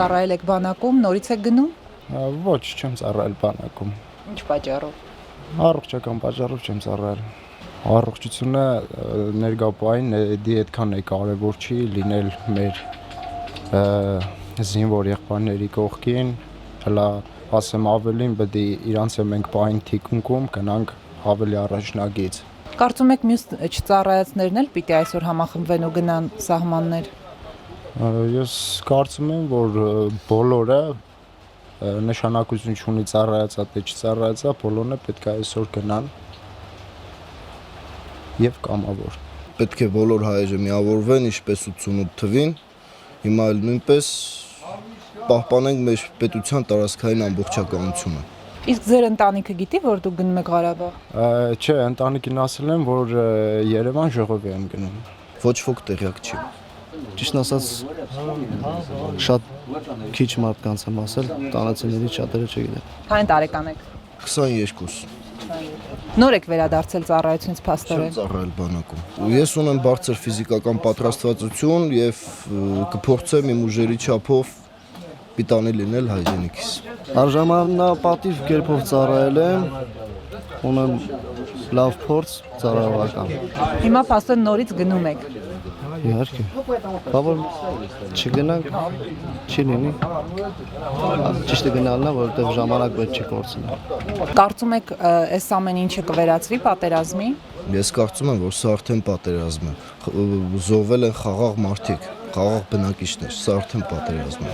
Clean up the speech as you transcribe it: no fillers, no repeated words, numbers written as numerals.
ծառայել եք բանակում, նորից եք գնում։ Ոչ, չեմ ծառայել բանակում։ Ինչ պատճառով։ Առողջական պատճառով չեմ ծառայել։ Առողջությունը ներգապային դի այդքան է կարևոր չի լինել մեր զինվոր եղբայրների կողքին, հլա ասեմ ավելին պետք է իրանց մենք պահենք թիկունքում, գնանք ավելի առաջնագից։ Կարծում եք մյուս չծառայածներն էլ պիտի այսօր համախմբվեն ու գնան սահմաններ։ Ես կարծում եմ, որ բոլորը նշանակություն չունի ծառայածա թե չծառայածա, բոլորն պետք է այսօր գնան եւ կամավոր։ Պետք է բոլոր հայերը միավորվեն, ինչպես 88 թվին, հիմա էլ նույնպես պահպանենք մեր պետության տարածքային ամբողջականությունը։ Իսկ ձեր ընտանիքը գիտի, որ դուք գնում եք Ղարաբաղ։ Չէ, ընտանիքին ասել եմ, որ Երևան ժողովի եմ գնում։ Ոչ ոք տեղյակ չի։ Ճիշտ ասած, շատ քիչ մարդկանց եմ ասել, տանացիների շատերը չգիտեն։ Քանի տարեկան եք։ 22։ Նոր եք վերադարձել ծառայությունից Չեմ փաստորեն։ ծառայել բանակում։ Ես ունեմ բարձր ֆիզիկական պատրաստվածություն եւ կփորձեմ իմ ուժերի չափով պիտանի լինել հայրենիքիս։ Արժանապատիվ կերպով ծառայել եմ, ունեմ լավ փորձ ծառայողական։ Հիմա փաստորեն նորից գնում եք։ Իհարկե։ Բա որ չգնանք, չի լինի։ Ճիշտը գնալն է, որովհետև ժամանակ պետք չի կորցնել։ Կարծում եք այս ամեն ինչը կվերածվի պատերազմի։ Ես կարծում եմ, որ սա արդեն պատերազմ է։ Զոհվել են խաղաղ մարդիկ, խաղաղ բնակիչներ, սա արդեն պատերազմ է։